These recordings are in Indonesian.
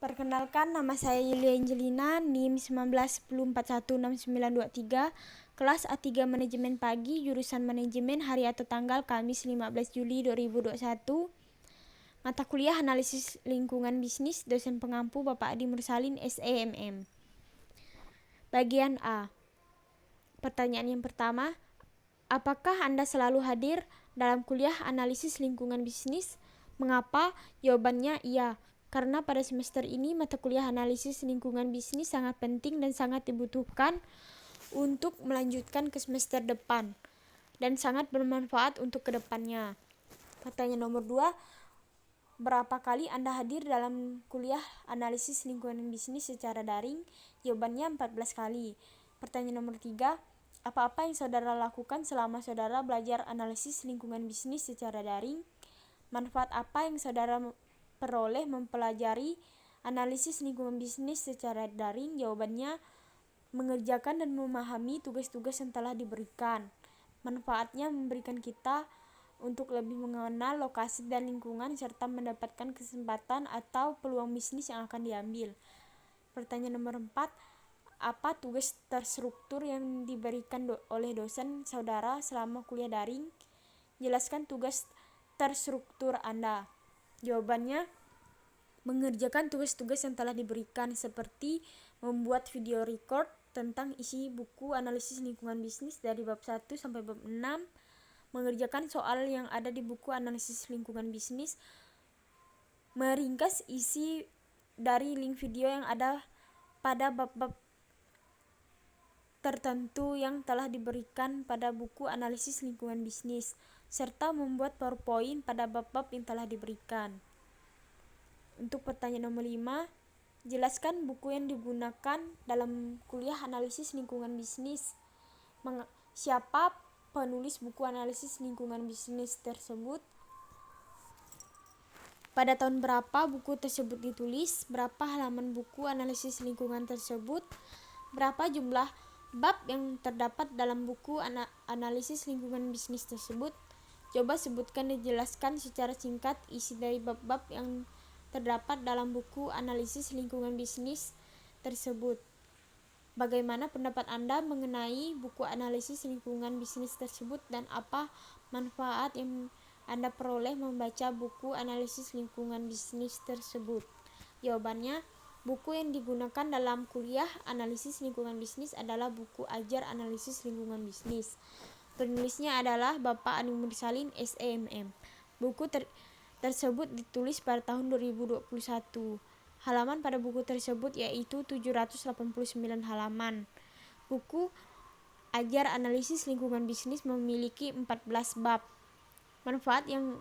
Perkenalkan, nama saya Yulia Angelina, NIM 1910416923, kelas A3 Manajemen Pagi, jurusan Manajemen, hari atau tanggal Kamis 15 Juli 2021. Mata kuliah Analisis Lingkungan Bisnis, dosen pengampu Bapak Adi Mursalin, SEMM. Bagian A. Pertanyaan yang pertama, apakah Anda selalu hadir dalam kuliah Analisis Lingkungan Bisnis? Mengapa? Jawabannya iya. Karena pada semester ini mata kuliah analisis lingkungan bisnis sangat penting dan sangat dibutuhkan untuk melanjutkan ke semester depan dan sangat bermanfaat untuk kedepannya. Pertanyaan nomor 2, berapa kali Anda hadir dalam kuliah analisis lingkungan bisnis secara daring? Jawabannya 14 kali. Pertanyaan nomor 3, apa-apa yang saudara lakukan selama saudara belajar analisis lingkungan bisnis secara daring? Manfaat apa yang saudara peroleh mempelajari analisis lingkungan bisnis secara daring? Jawabannya, mengerjakan dan memahami tugas-tugas yang telah diberikan. Manfaatnya memberikan kita untuk lebih mengenal lokasi dan lingkungan serta mendapatkan kesempatan atau peluang bisnis yang akan diambil. Pertanyaan nomor 4, apa tugas terstruktur yang diberikan oleh dosen saudara selama kuliah daring? Jelaskan tugas terstruktur Anda. Jawabannya, mengerjakan tugas-tugas yang telah diberikan seperti membuat video record tentang isi buku analisis lingkungan bisnis dari bab 1 sampai bab 6, mengerjakan soal yang ada di buku analisis lingkungan bisnis, meringkas isi dari link video yang ada pada bab-bab tertentu yang telah diberikan pada buku analisis lingkungan bisnis, serta membuat PowerPoint pada bab-bab yang telah diberikan. Untuk pertanyaan nomor 5, jelaskan buku yang digunakan dalam kuliah analisis lingkungan bisnis. Siapa penulis buku analisis lingkungan bisnis tersebut? Pada tahun berapa buku tersebut ditulis? Berapa halaman buku analisis lingkungan tersebut? Berapa jumlah bab yang terdapat dalam buku analisis lingkungan bisnis tersebut? Coba sebutkan dan jelaskan secara singkat isi dari bab-bab yang terdapat dalam buku analisis lingkungan bisnis tersebut. Bagaimana pendapat Anda mengenai buku analisis lingkungan bisnis tersebut dan apa manfaat yang Anda peroleh membaca buku analisis lingkungan bisnis tersebut? Jawabannya, buku yang digunakan dalam kuliah analisis lingkungan bisnis adalah buku Ajar Analisis Lingkungan Bisnis. Penulisnya adalah Bapak Adi Mursalin, SEMM. Buku tersebut ditulis pada tahun 2021. Halaman pada buku tersebut yaitu 789 halaman. Buku Ajar Analisis Lingkungan Bisnis memiliki 14 bab. Manfaat yang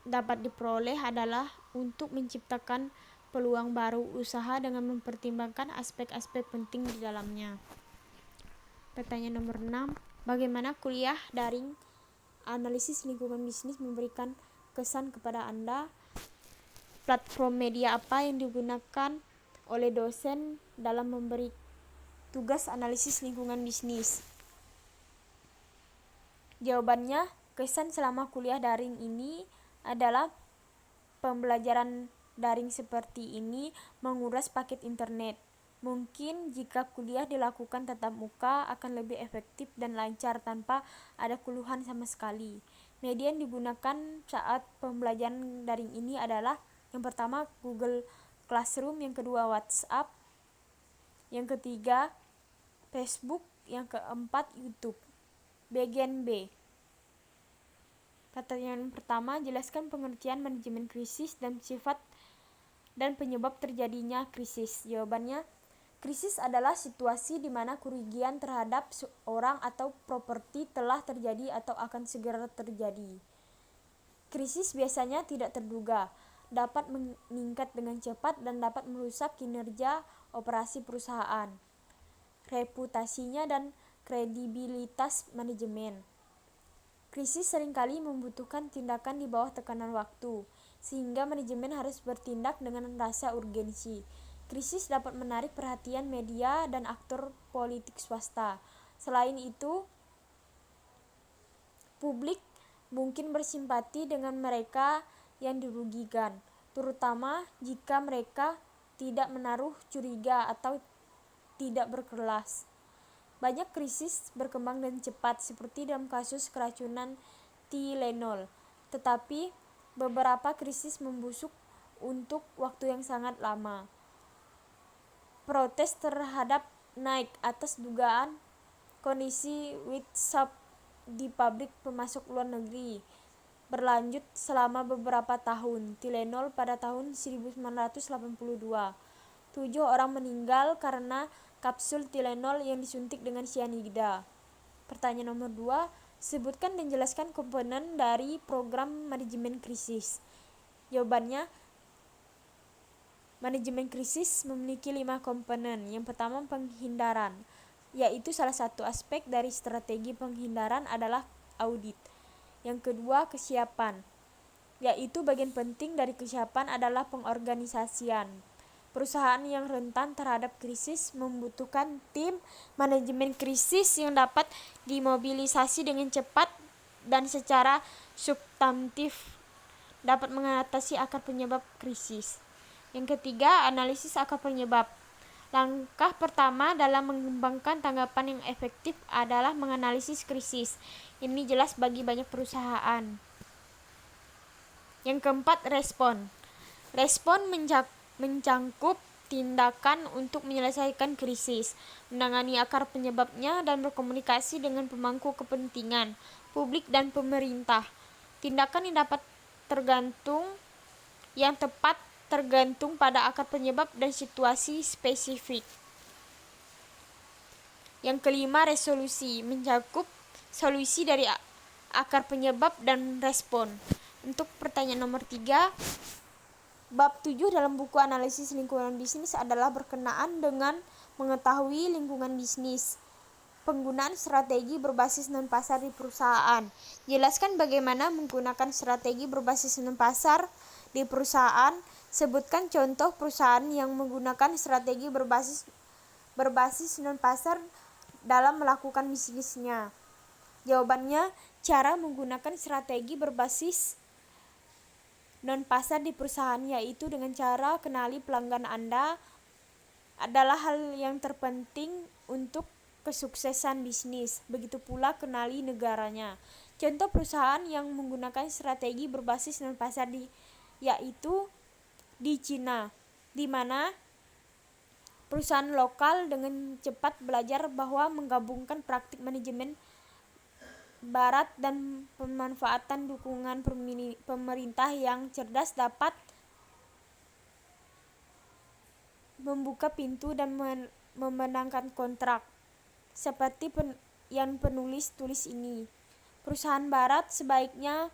dapat diperoleh adalah untuk menciptakan peluang baru usaha dengan mempertimbangkan aspek-aspek penting di dalamnya. Pertanyaan nomor 6, bagaimana kuliah daring analisis lingkungan bisnis memberikan kesan kepada Anda? Platform media apa yang digunakan oleh dosen dalam memberi tugas analisis lingkungan bisnis? Jawabannya, kesan selama kuliah daring ini adalah pembelajaran daring seperti ini menguras paket internet. Mungkin jika kuliah dilakukan tatap muka akan lebih efektif dan lancar tanpa ada keluhan sama sekali. Media yang digunakan saat pembelajaran daring ini adalah yang pertama Google Classroom, yang kedua WhatsApp, yang ketiga Facebook, yang keempat YouTube. Bagian B. Pertanyaan pertama, jelaskan pengertian manajemen krisis dan sifat dan penyebab terjadinya krisis. Jawabannya, krisis adalah situasi di mana kerugian terhadap orang atau properti telah terjadi atau akan segera terjadi. Krisis biasanya tidak terduga, dapat meningkat dengan cepat dan dapat merusak kinerja operasi perusahaan, reputasinya dan kredibilitas manajemen. Krisis seringkali membutuhkan tindakan di bawah tekanan waktu, sehingga manajemen harus bertindak dengan rasa urgensi. Krisis dapat menarik perhatian media dan aktor politik swasta. Selain itu, publik mungkin bersimpati dengan mereka yang dirugikan, terutama jika mereka tidak menaruh curiga atau tidak berkelas. Banyak krisis berkembang dan cepat, seperti dalam kasus keracunan Tylenol, tetapi beberapa krisis membusuk untuk waktu yang sangat lama. Protes terhadap Nike atas dugaan kondisi WhatsApp di pabrik pemasok luar negeri berlanjut selama beberapa tahun. Tylenol pada tahun 1982. 7 orang meninggal karena kapsul Tylenol yang disuntik dengan cyanida. Pertanyaan nomor 2, sebutkan dan jelaskan komponen dari program manajemen krisis. Jawabannya, manajemen krisis memiliki 5 komponen. Yang pertama, penghindaran, yaitu salah satu aspek dari strategi penghindaran adalah audit. Yang kedua, kesiapan, yaitu bagian penting dari kesiapan adalah pengorganisasian. Perusahaan yang rentan terhadap krisis membutuhkan tim manajemen krisis yang dapat dimobilisasi dengan cepat dan secara substantif dapat mengatasi akar penyebab krisis. Yang ketiga, analisis akar penyebab. Langkah pertama dalam mengembangkan tanggapan yang efektif adalah menganalisis krisis. Ini jelas bagi banyak perusahaan. Yang keempat, respon. Respon mencangkup tindakan untuk menyelesaikan krisis, menangani akar penyebabnya, dan berkomunikasi dengan pemangku kepentingan, publik dan pemerintah. Tindakan yang tepat tergantung pada akar penyebab dan situasi spesifik. Yang kelima, resolusi, mencakup solusi dari akar penyebab dan respon. Untuk pertanyaan nomor 3, bab 7 dalam buku analisis lingkungan bisnis adalah berkenaan dengan mengetahui lingkungan bisnis. Penggunaan strategi berbasis non-pasar di perusahaan. Jelaskan bagaimana menggunakan strategi berbasis non-pasar di perusahaan. Sebutkan contoh perusahaan yang menggunakan strategi berbasis non-pasar dalam melakukan bisnisnya. Jawabannya, cara menggunakan strategi berbasis non-pasar di perusahaan yaitu dengan cara kenali pelanggan Anda adalah hal yang terpenting untuk kesuksesan bisnis. Begitu pula kenali negaranya. Contoh perusahaan yang menggunakan strategi berbasis non-pasar yaitu di Cina, di mana perusahaan lokal dengan cepat belajar bahwa menggabungkan praktik manajemen barat dan pemanfaatan dukungan pemerintah yang cerdas dapat membuka pintu dan memenangkan kontrak. Seperti yang penulis tulis ini, perusahaan barat sebaiknya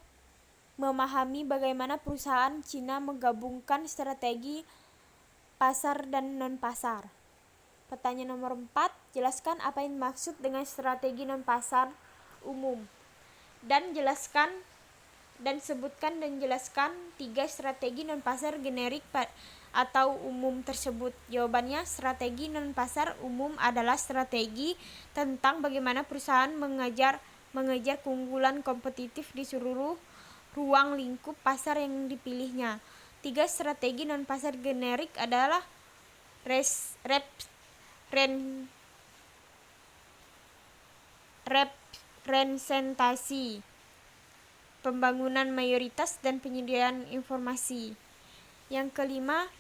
memahami bagaimana perusahaan Cina menggabungkan strategi pasar dan non-pasar. Pertanyaan nomor 4, jelaskan apa yang dimaksud dengan strategi non-pasar umum dan sebutkan dan jelaskan 3 strategi non-pasar generik atau umum tersebut. Jawabannya, strategi non-pasar umum adalah strategi tentang bagaimana perusahaan mengejar keunggulan kompetitif di seluruh ruang lingkup pasar yang dipilihnya. 3 strategi non-pasar generik adalah representasi, pembangunan mayoritas, dan penyediaan informasi. Yang kelima,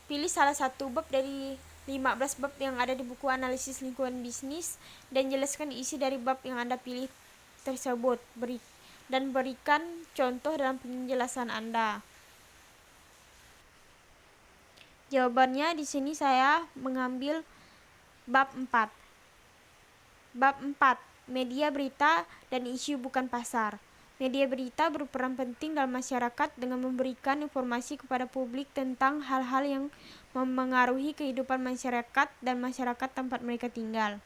pilih salah satu bab dari 15 bab yang ada di buku analisis lingkungan bisnis dan jelaskan isi dari bab yang Anda pilih tersebut. Dan berikan contoh dalam penjelasan Anda. Jawabannya di sini saya mengambil bab 4. Bab 4, media berita dan isu bukan pasar. Media berita berperan penting dalam masyarakat dengan memberikan informasi kepada publik tentang hal-hal yang memengaruhi kehidupan masyarakat dan masyarakat tempat mereka tinggal.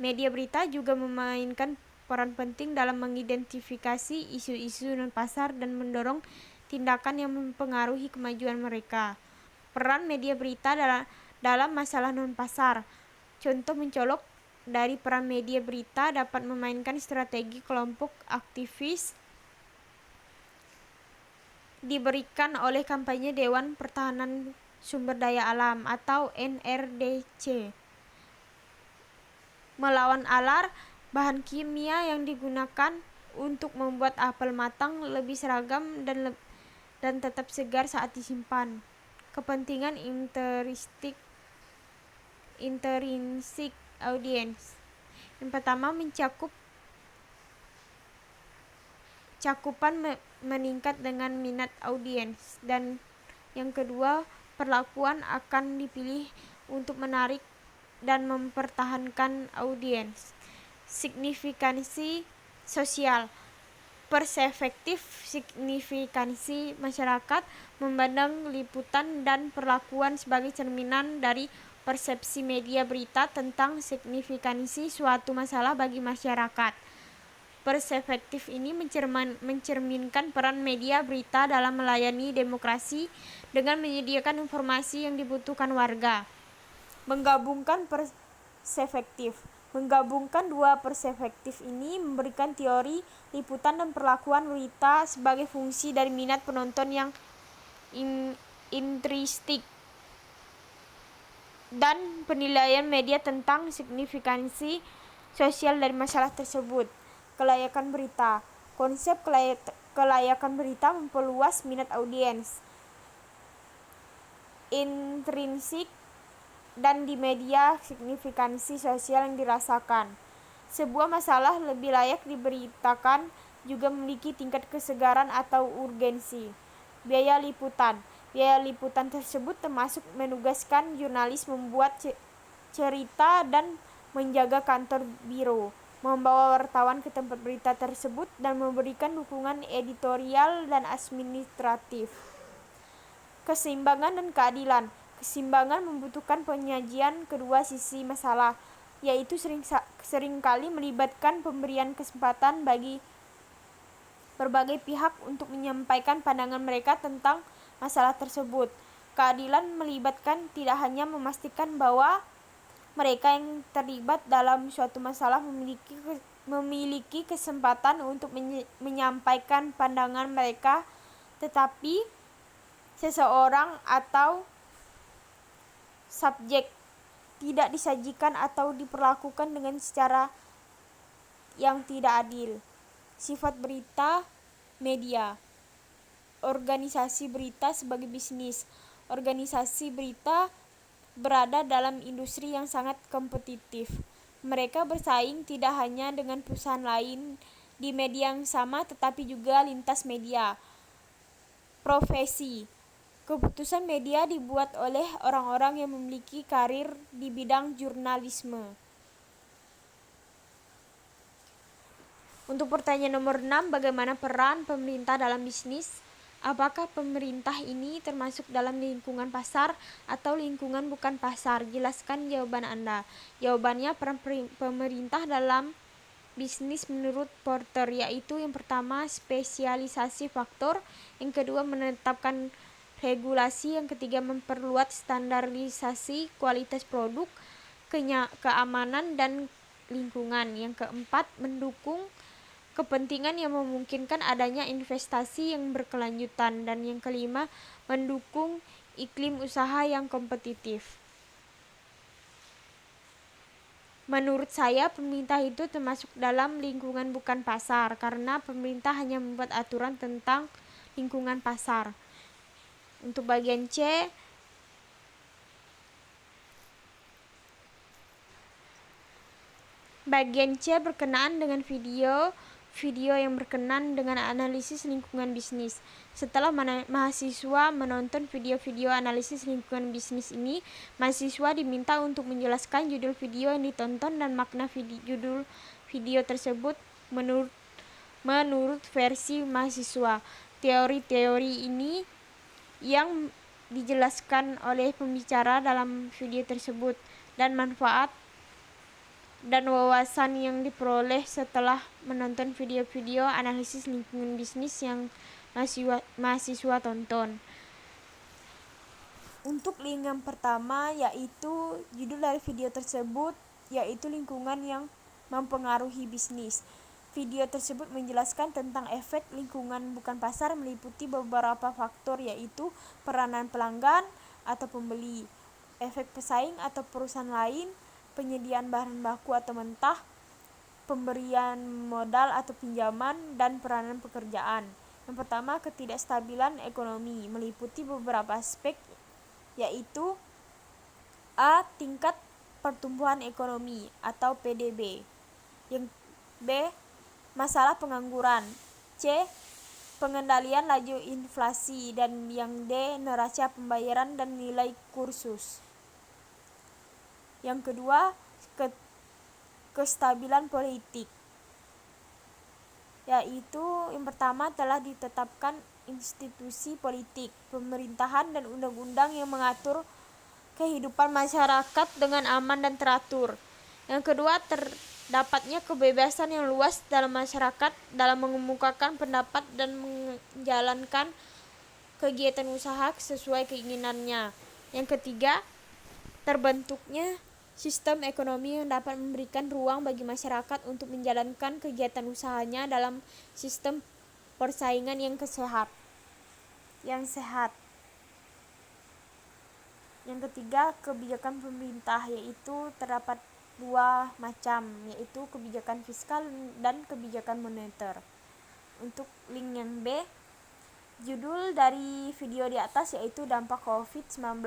Media berita juga memainkan peran penting dalam mengidentifikasi isu-isu non-pasar dan mendorong tindakan yang mempengaruhi kemajuan mereka. Peran media berita dalam masalah non-pasar. Contoh mencolok dari peran media berita dapat memainkan strategi kelompok aktivis diberikan oleh kampanye Dewan Pertahanan Sumber Daya Alam atau NRDC. Melawan alar, bahan kimia yang digunakan untuk membuat apel matang lebih seragam dan tetap segar saat disimpan. Kepentingan intrinsik audiens. Yang pertama, cakupan meningkat dengan minat audiens, dan yang kedua, perlakuan akan dipilih untuk menarik dan mempertahankan audiens. Signifikansi sosial. Perspektif signifikansi masyarakat memandang liputan dan perlakuan sebagai cerminan dari persepsi media berita tentang signifikansi suatu masalah bagi masyarakat. Perspektif ini mencerminkan peran media berita dalam melayani demokrasi dengan menyediakan informasi yang dibutuhkan warga. Menggabungkan perspektif. Menggabungkan dua perspektif ini memberikan teori liputan dan perlakuan berita sebagai fungsi dari minat penonton yang intrinsik dan penilaian media tentang signifikansi sosial dari masalah tersebut. Kelayakan berita. Konsep kelayakan berita memperluas minat audiens intrinsik dan di media signifikansi sosial yang dirasakan. Sebuah masalah lebih layak diberitakan juga memiliki tingkat kesegaran atau urgensi. Biaya liputan. Biaya liputan tersebut termasuk menugaskan jurnalis membuat cerita dan menjaga kantor biro, membawa wartawan ke tempat berita tersebut, dan memberikan dukungan editorial dan administratif. Keseimbangan dan keadilan. Keseimbangan membutuhkan penyajian kedua sisi masalah, yaitu seringkali melibatkan pemberian kesempatan bagi berbagai pihak untuk menyampaikan pandangan mereka tentang masalah tersebut. Keadilan melibatkan tidak hanya memastikan bahwa mereka yang terlibat dalam suatu masalah memiliki kesempatan untuk menyampaikan pandangan mereka, tetapi seseorang atau subjek tidak disajikan atau diperlakukan dengan secara yang tidak adil. Sifat berita media. Organisasi berita sebagai bisnis. Organisasi berita berada dalam industri yang sangat kompetitif. Mereka bersaing tidak hanya dengan perusahaan lain di media yang sama, tetapi juga lintas media. Profesi. Keputusan media dibuat oleh orang-orang yang memiliki karir di bidang jurnalisme. Untuk pertanyaan nomor 6, bagaimana peran pemerintah dalam bisnis? Apakah pemerintah ini termasuk dalam lingkungan pasar atau lingkungan bukan pasar? Jelaskan jawaban Anda. Jawabannya, peran pemerintah dalam bisnis menurut Porter yaitu yang pertama spesialisasi faktor, yang kedua menetapkan regulasi, yang ketiga memperluas standarisasi kualitas produk, keamanan dan lingkungan, yang keempat mendukung kepentingan yang memungkinkan adanya investasi yang berkelanjutan, dan yang kelima mendukung iklim usaha yang kompetitif. Menurut saya, pemerintah itu termasuk dalam lingkungan bukan pasar karena pemerintah hanya membuat aturan tentang lingkungan pasar. Untuk bagian C, berkenaan dengan video yang berkenaan dengan analisis lingkungan bisnis. Setelah mahasiswa menonton video-video analisis lingkungan bisnis ini, mahasiswa diminta untuk menjelaskan judul video yang ditonton dan makna judul video tersebut menurut versi mahasiswa. Teori-teori ini yang dijelaskan oleh pembicara dalam video tersebut, dan manfaat dan wawasan yang diperoleh setelah menonton video-video analisis lingkungan bisnis yang mahasiswa tonton. Untuk link yang pertama, yaitu judul dari video tersebut, yaitu lingkungan yang mempengaruhi bisnis. Video tersebut menjelaskan tentang efek lingkungan bukan pasar meliputi beberapa faktor, yaitu peranan pelanggan atau pembeli, efek pesaing atau perusahaan lain, penyediaan bahan baku atau mentah, pemberian modal atau pinjaman, dan peranan pekerjaan. Yang pertama, ketidakstabilan ekonomi meliputi beberapa aspek, yaitu A. Tingkat pertumbuhan ekonomi atau PDB. Yang B. Masalah pengangguran. C. Pengendalian laju inflasi. Dan yang D. Neraca pembayaran dan nilai kursus. Yang kedua, kestabilan politik, yaitu yang pertama telah ditetapkan institusi politik, pemerintahan, dan undang-undang yang mengatur kehidupan masyarakat dengan aman dan teratur. Yang kedua, terdapatnya kebebasan yang luas dalam masyarakat dalam mengemukakan pendapat dan menjalankan kegiatan usaha sesuai keinginannya. Yang ketiga, terbentuknya sistem ekonomi yang dapat memberikan ruang bagi masyarakat untuk menjalankan kegiatan usahanya dalam sistem persaingan yang sehat. Yang ketiga, kebijakan pemerintah, yaitu terdapat dua macam, yaitu kebijakan fiskal dan kebijakan moneter. Untuk link yang B, judul dari video di atas yaitu dampak COVID-19.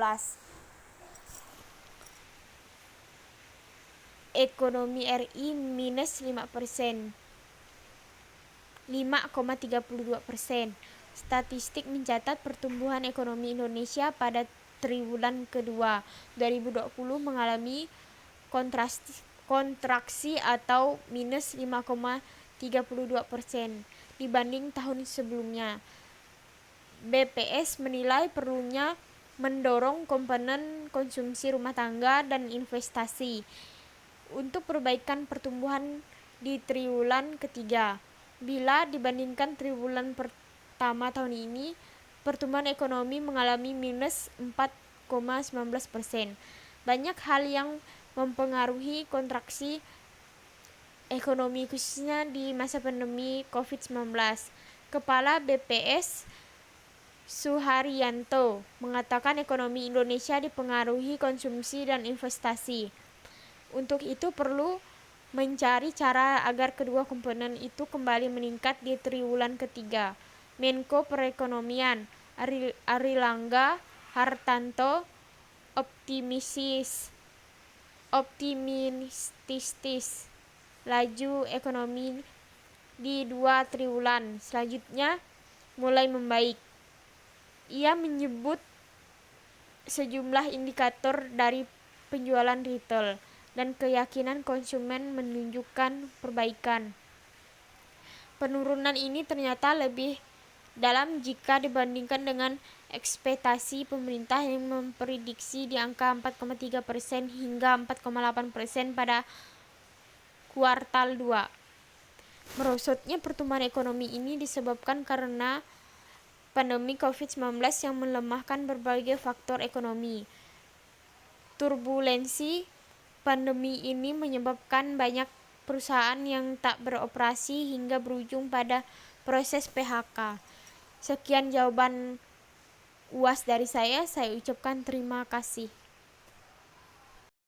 Ekonomi RI minus 5%, 5,32%. Statistik mencatat pertumbuhan ekonomi Indonesia pada triwulan kedua 2020 mengalami kontraksi atau minus 5,32% dibanding tahun sebelumnya. BPS menilai perlunya mendorong komponen konsumsi rumah tangga dan investasi untuk perbaikan pertumbuhan di triwulan ketiga. Bila dibandingkan triwulan pertama tahun ini, pertumbuhan ekonomi mengalami minus 4,19%. Banyak hal yang mempengaruhi kontraksi ekonomi khususnya di masa pandemi COVID-19. Kepala BPS Suharyanto mengatakan ekonomi Indonesia dipengaruhi konsumsi dan investasi. Untuk itu perlu mencari cara agar kedua komponen itu kembali meningkat di triwulan ketiga. Menko Perekonomian Airlangga Hartarto optimistis laju ekonomi di 2 triwulan selanjutnya mulai membaik. Ia menyebut sejumlah indikator dari penjualan retail dan keyakinan konsumen menunjukkan perbaikan. Penurunan ini ternyata lebih dalam jika dibandingkan dengan ekspektasi pemerintah yang memprediksi di angka 4,3% hingga 4,8% pada kuartal 2. Merosotnya pertumbuhan ekonomi ini disebabkan karena pandemi COVID-19 yang melemahkan berbagai faktor ekonomi. Turbulensi pandemi ini menyebabkan banyak perusahaan yang tak beroperasi hingga berujung pada proses PHK. Sekian jawaban UAS dari saya ucapkan terima kasih.